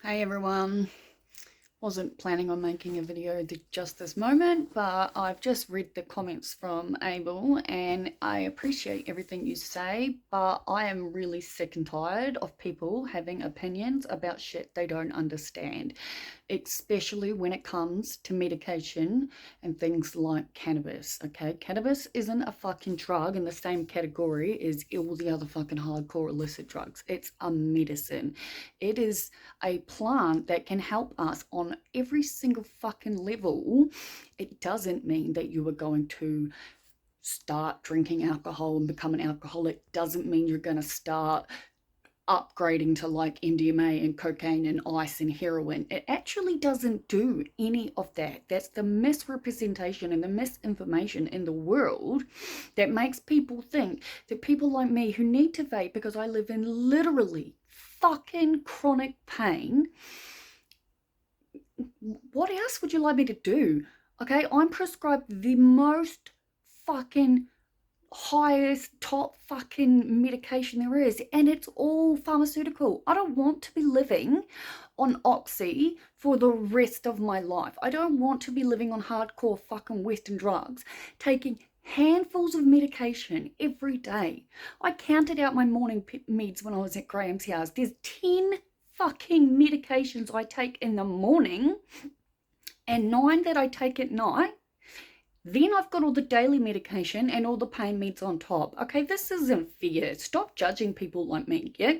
Hey everyone, wasn't planning on making a video just this moment, but I've just read the comments from Abel and I appreciate everything you say, but I am really sick and tired of people having opinions about shit they don't understand, especially when it comes to medication and things like cannabis. Okay, cannabis isn't a fucking drug in the same category as all the other fucking hardcore illicit drugs. It's a medicine. It is a plant that can help us on every single fucking level. It doesn't mean that you are going to start drinking alcohol and become an alcoholic. Doesn't mean you're going to start upgrading to like MDMA and cocaine and ice and heroin. It actually doesn't do any of that. That's the misrepresentation and the misinformation in the world that makes people think that people like me who need to vape because I live in literally fucking chronic pain. What else would you like me to do? Okay, I'm prescribed the most fucking highest top fucking medication there is, and it's all pharmaceutical. I don't want to be living on oxy for the rest of my life. I don't want to be living on hardcore fucking western drugs, taking handfuls of medication every day. I counted out my morning meds when I was at Graham's house. There's 10 fucking medications I take in the morning and 9 that I take at night. Then I've got all the daily medication and all the pain meds on top. Okay, this isn't fair. Stop judging people like me, yeah?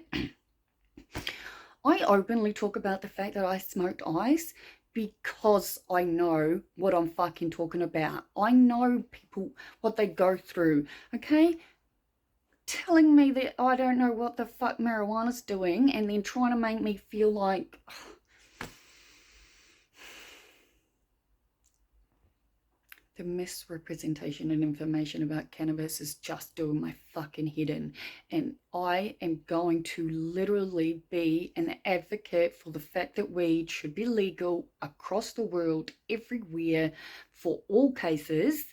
I openly talk about the fact that I smoked ice because I know what I'm fucking talking about. I know people, what they go through, okay? Telling me that I don't know what the fuck marijuana's doing and then trying to make me feel like... The misrepresentation and information about cannabis is just doing my fucking head in. And I am going to literally be an advocate for the fact that weed should be legal across the world, everywhere, for all cases,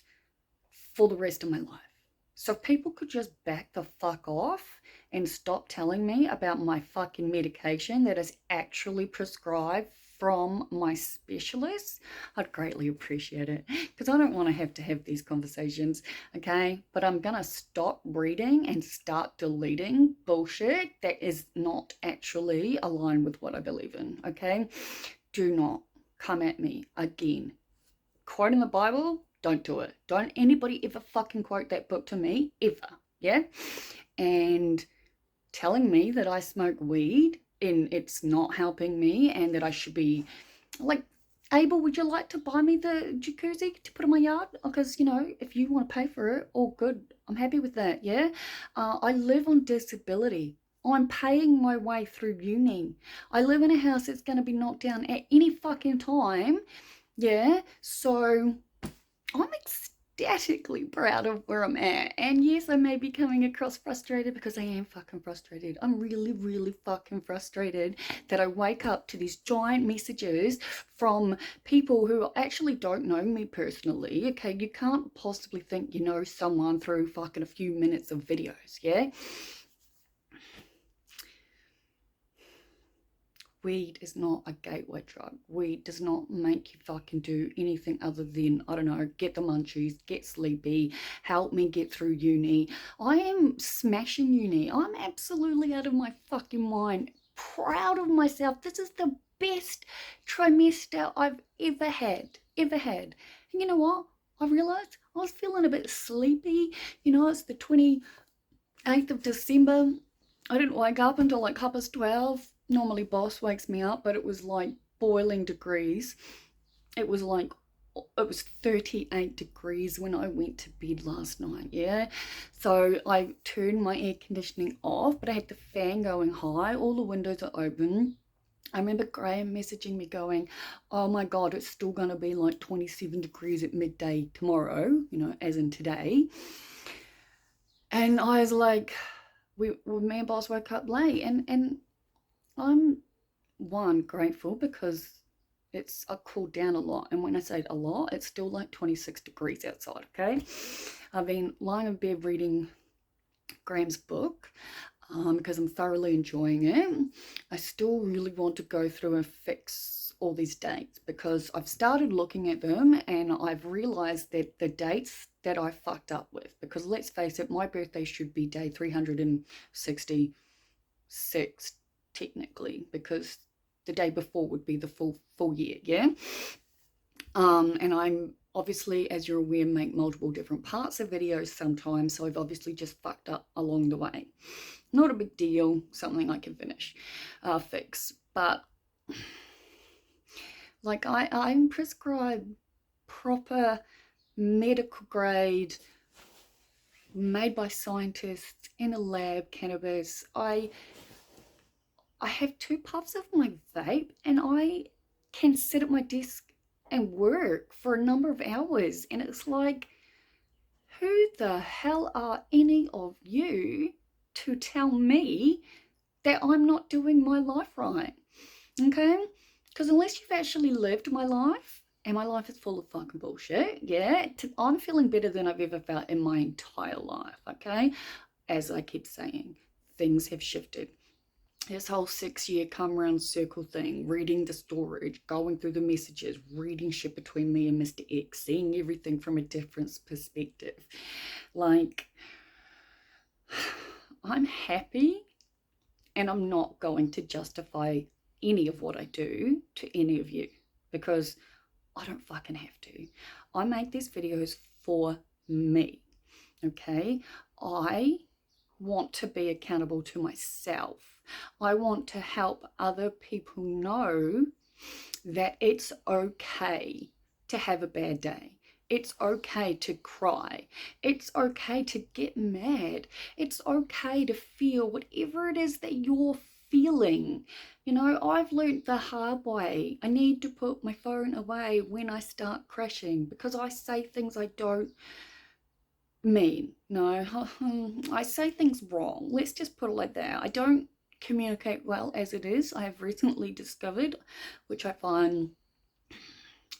for the rest of my life. So if people could just back the fuck off and stop telling me about my fucking medication that is actually prescribed from my specialist, I'd greatly appreciate it, because I don't want to have these conversations, okay? But I'm gonna stop reading and start deleting bullshit that is not actually aligned with what I believe in, okay? Do not come at me again. Quoting the Bible, don't do it. Don't anybody ever fucking quote that book to me, ever, yeah? And telling me that I smoke weed and it's not helping me and that I should be like, Abel, would you like to buy me the jacuzzi to put in my yard? Because, you know, if you want to pay for it, all good. I'm happy with that, yeah? I live on disability. I'm paying my way through uni. I live in a house that's going to be knocked down at any fucking time, yeah? So I'm ecstatically proud of where I'm at. And yes, I may be coming across frustrated because I am fucking frustrated. I'm really, really fucking frustrated that I wake up to these giant messages from people who actually don't know me personally. Okay, you can't possibly think you know someone through fucking a few minutes of videos, yeah? Weed is not a gateway drug. Weed does not make you fucking do anything other than, I don't know, get the munchies, get sleepy, help me get through uni. I am smashing uni. I'm absolutely out of my fucking mind. Proud of myself. This is the best trimester I've ever had. Ever had. And you know what? I realized I was feeling a bit sleepy. You know, it's the 28th of December. I didn't wake up until like 12:30. Normally boss wakes me up, but it was like boiling degrees. It was 38 degrees when I went to bed last night, yeah? So I turned my air conditioning off, but I had the fan going high. All the windows are open. I remember Graham messaging me going, oh my God, it's still going to be like 27 degrees at midday tomorrow, you know, as in today. And I was like, me and boss woke up late, and I'm grateful because it's cooled down a lot, and when I say a lot, it's still like 26 degrees outside, okay? I've been lying in bed reading Graham's book. because I'm thoroughly enjoying it. I still really want to go through and fix all these dates because I've started looking at them and I've realized that the dates that I fucked up with, because let's face it, my birthday should be day 366 technically, because the day before would be the full year, yeah? And I'm obviously, as you're aware, make multiple different parts of videos sometimes, so I've obviously just fucked up along the way. Not a big deal, something I can fix. But like I'm prescribed proper medical grade, made by scientists in a lab cannabis. I have 2 puffs of my vape and I can sit at my desk and work for a number of hours, and it's like, who the hell are any of you to tell me that I'm not doing my life right? Okay? Because unless you've actually lived my life, and my life is full of fucking bullshit, yeah, I'm feeling better than I've ever felt in my entire life, okay? As I keep saying, things have shifted. This whole 6-year come round circle thing, reading the storage, going through the messages, reading shit between me and Mr. X, seeing everything from a different perspective. Like, I'm happy, and I'm not going to justify any of what I do to any of you because I don't fucking have to. I make these videos for me, okay? I want to be accountable to myself. I want to help other people know that it's okay to have a bad day. It's okay to cry. It's okay to get mad. It's okay to feel whatever it is that you're feeling. You know, I've learned the hard way. I need to put my phone away when I start crashing because I say things I don't mean. No, I say things wrong. Let's just put it like that. I don't communicate well as it is. I have recently discovered, which I find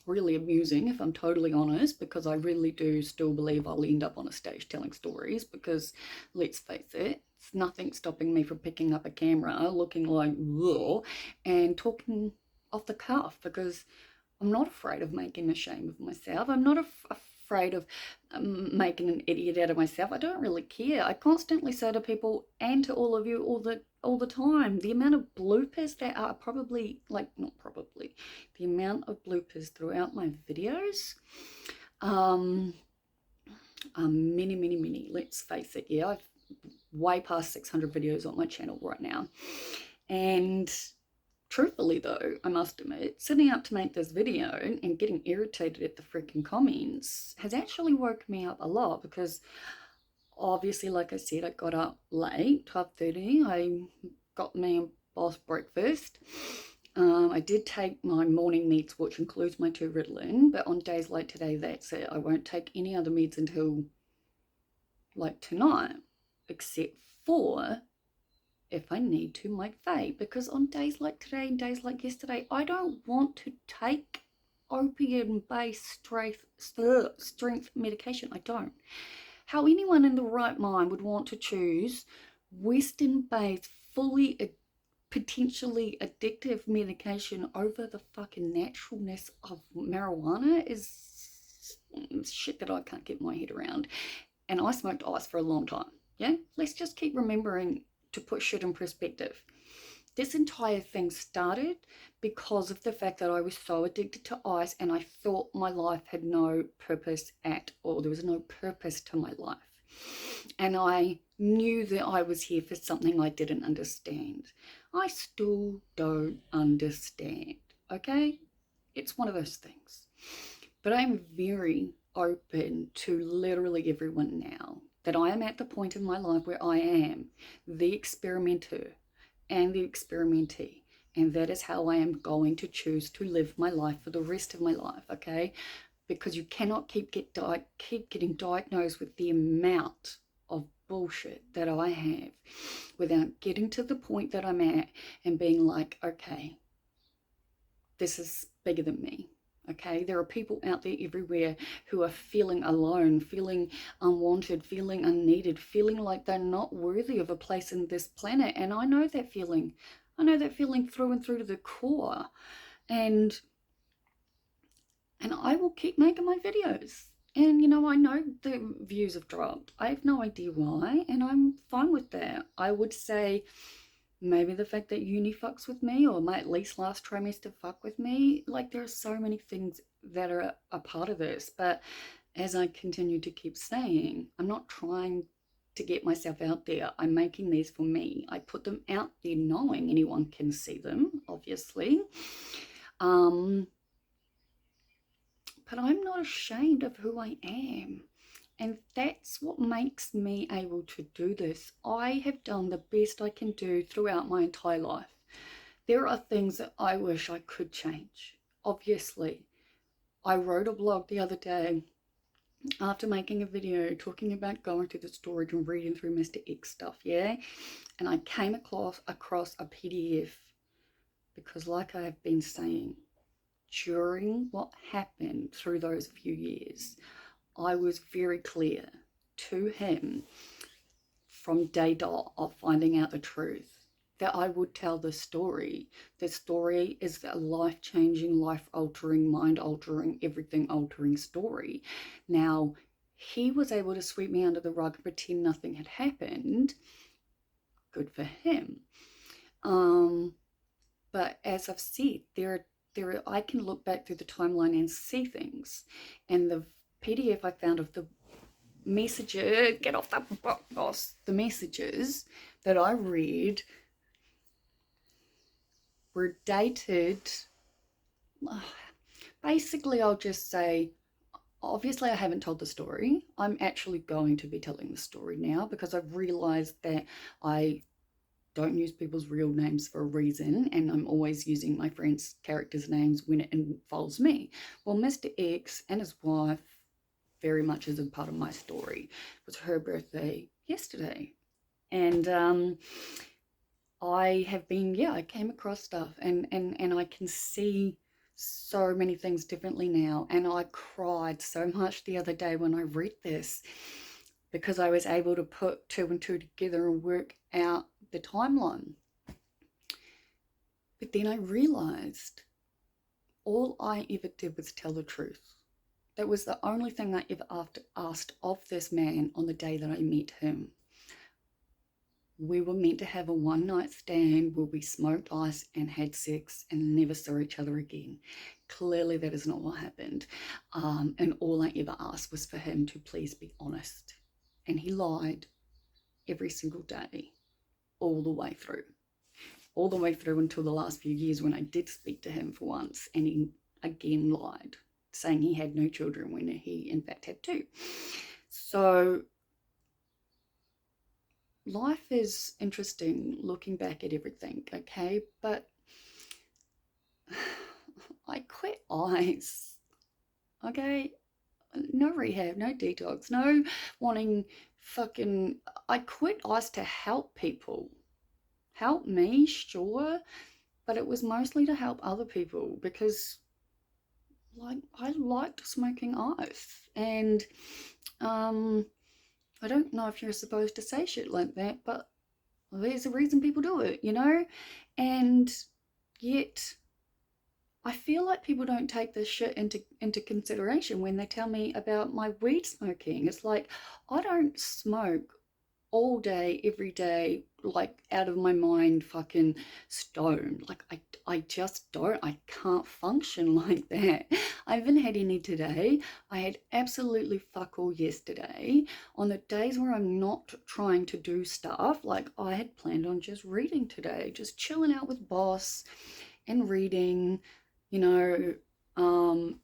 really amusing if I'm totally honest, because I really do still believe I'll end up on a stage telling stories, because let's face it, it's nothing stopping me from picking up a camera looking like ugh, and talking off the cuff, because I'm not afraid of making a shame of myself. I'm not afraid of making an idiot out of myself. I don't really care. I constantly say to people and to all of you all the time, the amount of bloopers that are the amount of bloopers throughout my videos are many. Let's face it, yeah, I've way past 600 videos on my channel right now, and truthfully though, I must admit, sitting up to make this video and getting irritated at the freaking comments has actually woken me up a lot, because obviously, like I said, I got up late, 12:30. I got me a boss breakfast. I did take my morning meds, which includes my 2 Ritalin, but on days like today, that's it. I won't take any other meds until like tonight, except for if I need to, my vape, because on days like today and days like yesterday, I don't want to take opium-based strength medication. I don't. How anyone in the right mind would want to choose Western-based, fully potentially addictive medication over the fucking naturalness of marijuana is shit that I can't get my head around. And I smoked ice for a long time, yeah? Let's just keep remembering to put shit in perspective. This entire thing started because of the fact that I was so addicted to ice and I thought my life had no purpose at all. There was no purpose to my life. And I knew that I was here for something I didn't understand. I still don't understand, okay? It's one of those things. But I'm very open to literally everyone now, that I am at the point in my life where I am the experimenter and the experimentee, and that is how I am going to choose to live my life for the rest of my life, okay? Because you cannot keep getting diagnosed with the amount of bullshit that I have without getting to the point that I'm at and being like, okay, this is bigger than me. Okay, there are people out there everywhere who are feeling alone, feeling unwanted, feeling unneeded, feeling like they're not worthy of a place in this planet. And I know that feeling. I know that feeling through and through to the core. And I will keep making my videos. And you know, I know the views have dropped. I have no idea why, and I'm fine with that. I would say maybe the fact that uni fucks with me, or my at least last trimester fuck with me. Like, there are so many things that are a part of this. But as I continue to keep saying, I'm not trying to get myself out there. I'm making these for me. I put them out there knowing anyone can see them, obviously. But I'm not ashamed of who I am. And that's what makes me able to do this. I have done the best I can do throughout my entire life. There are things that I wish I could change. Obviously, I wrote a blog the other day after making a video talking about going to the storage and reading through Mr. X stuff, yeah? And I came across a PDF because, like I have been saying, during what happened through those few years, I was very clear to him from day dot of finding out the truth that I would tell the story. The story is a life-changing, life-altering, mind-altering, everything-altering story. Now, he was able to sweep me under the rug and pretend nothing had happened. Good for him. But as I've said, I can look back through the timeline and see things. And the PDF I found of the messages, get off the boss, the messages that I read were dated. Basically, I'll just say, obviously I haven't told the story. I'm actually going to be telling the story now because I've realized that I don't use people's real names for a reason, and I'm always using my friends' characters' names when it involves me. Well, Mr. X and his wife very much is a part of my story. It was her birthday yesterday, and I came across stuff, and I can see so many things differently now. And I cried so much the other day when I read this because I was able to put two and two together and work out the timeline. But then I realized all I ever did was tell the truth. That was the only thing I ever asked of this man on the day that I met him. We were meant to have a one-night stand where we smoked ice and had sex and never saw each other again. Clearly that is not what happened. And all I ever asked was for him to please be honest. And he lied every single day, all the way through until the last few years when I did speak to him for once, and he again lied, saying he had no children when he in fact had two. So life is interesting looking back at everything, okay? But I quit ice, okay? No rehab, no detox, no wanting fucking... I quit ice to help people. Help me, sure, but it was mostly to help other people because, like, I liked smoking ice. And I don't know if you're supposed to say shit like that, but there's a reason people do it, you know? And yet I feel like people don't take this shit into consideration when they tell me about my weed smoking. It's like, I don't smoke all day, every day, like out of my mind, fucking stoned. Like, I just don't. I can't function like that. I haven't had any today. I had absolutely fuck all yesterday. On the days where I'm not trying to do stuff, like I had planned on just reading today, just chilling out with boss and reading, you know, and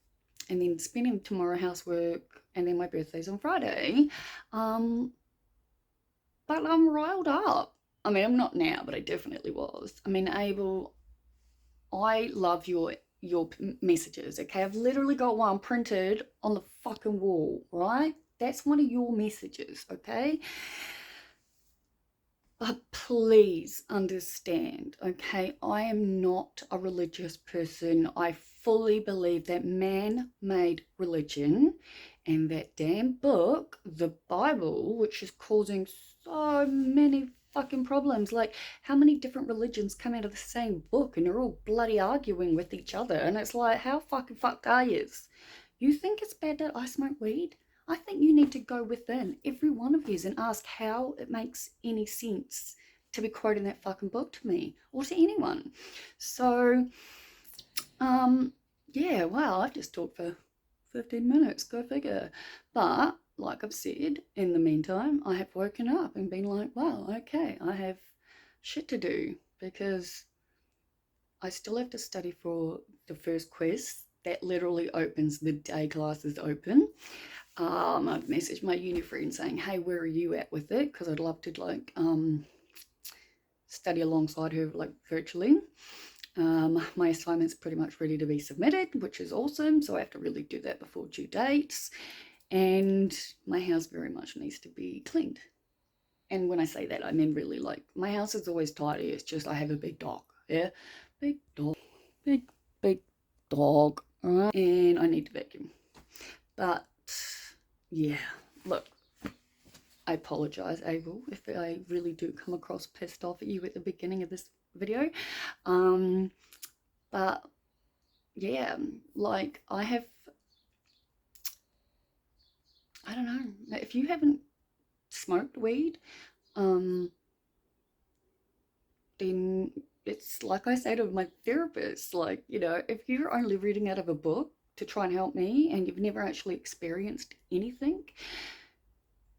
then spending tomorrow housework, and then my birthday's on Friday. But I'm riled up. I mean, I'm not now, but I definitely was. I mean, Abel, I love your messages, okay? I've literally got one printed on the fucking wall, right? That's one of your messages, okay? But please understand, okay, I am not a religious person. I fully believe that man made religion and that damn book, the Bible, which is causing so many fucking problems. Like, how many different religions come out of the same book and they're all bloody arguing with each other? And it's like, how fucking fucked are yous? You think it's bad that I smoke weed? I think you need to go within every one of yous and ask how it makes any sense to be quoting that fucking book to me or to anyone. So, yeah, well, I've just talked for 15 minutes, go figure. But, like I've said, in the meantime, I have woken up and been like, wow, okay, I have shit to do because I still have to study for the first quiz that literally opens the day classes open. I've messaged my uni friend saying, hey, where are you at with it? Because I'd love to like study alongside her like virtually. My assignment's pretty much ready to be submitted, which is awesome. So I have to really do that before due dates. And my house very much needs to be cleaned. And when I say that, I mean really like my house is always tidy. It's just I have a big dog. Yeah, big dog, big dog. All right, and I need to vacuum. But yeah, look, I apologize, Abel, if I really do come across pissed off at you at the beginning of this video. But yeah, like I don't know, if you haven't smoked weed, then it's like I say to my therapist, like, you know, if you're only reading out of a book to try and help me and you've never actually experienced anything,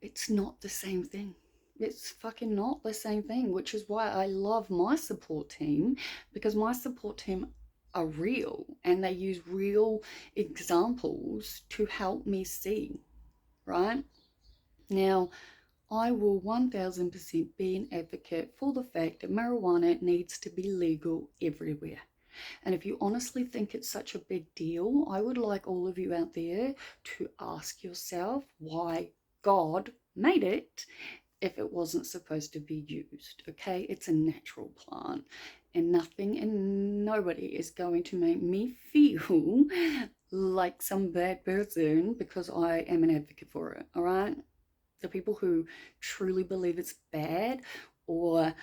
it's not the same thing. It's fucking not the same thing, which is why I love my support team, because my support team are real and they use real examples to help me see, right? Now, I will 1000% be an advocate for the fact that marijuana needs to be legal everywhere. And if you honestly think it's such a big deal, I would like all of you out there to ask yourself why God made it if it wasn't supposed to be used. Okay, it's a natural plant and nothing and nobody is going to make me feel like some bad person because I am an advocate for it. All right, the people who truly believe it's bad or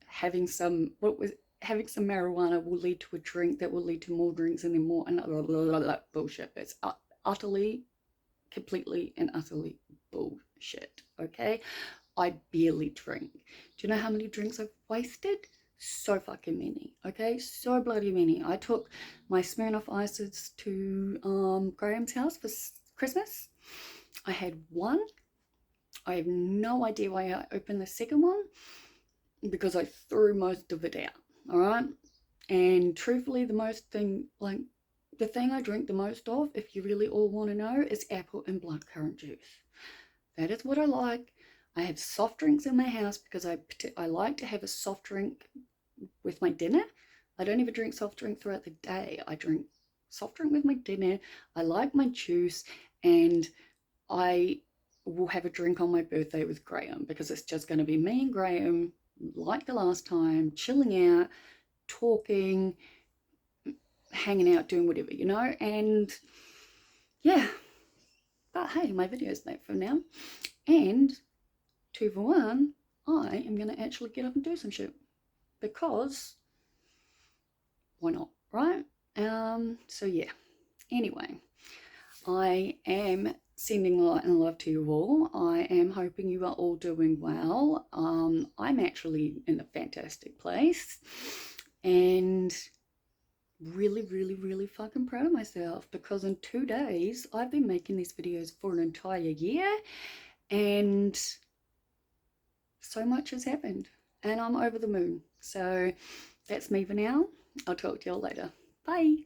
having some marijuana will lead to a drink that will lead to more drinks and then more and blah, blah, blah, blah, bullshit. It's utterly, completely and utterly bullshit. Okay, I barely drink. Do you know how many drinks I've wasted? So fucking many. Okay, so bloody many. I took my Smirnoff Ices to Graham's house for Christmas. I had one. I have no idea why I opened the second one because I threw most of it out. All right, and truthfully, the thing I drink the most of, if you really all want to know, is apple and blackcurrant juice. That is what I like. I have soft drinks in my house because I like to have a soft drink with my dinner. I don't even drink soft drink throughout the day. I drink soft drink with my dinner. I like my juice, and I will have a drink on my birthday with Graham because it's just going to be me and Graham like the last time, chilling out, talking, hanging out, doing whatever, you know. And yeah, but hey, my video's late for now, and 2 for 1, I am going to actually get up and do some shit because why not, right? So yeah, anyway, I am sending light and love to you all. I am hoping you are all doing well. I'm actually in a fantastic place and really, really, really fucking proud of myself because in 2 days I've been making these videos for an entire year and so much has happened and I'm over the moon. So that's me for now. I'll talk to you all later. Bye.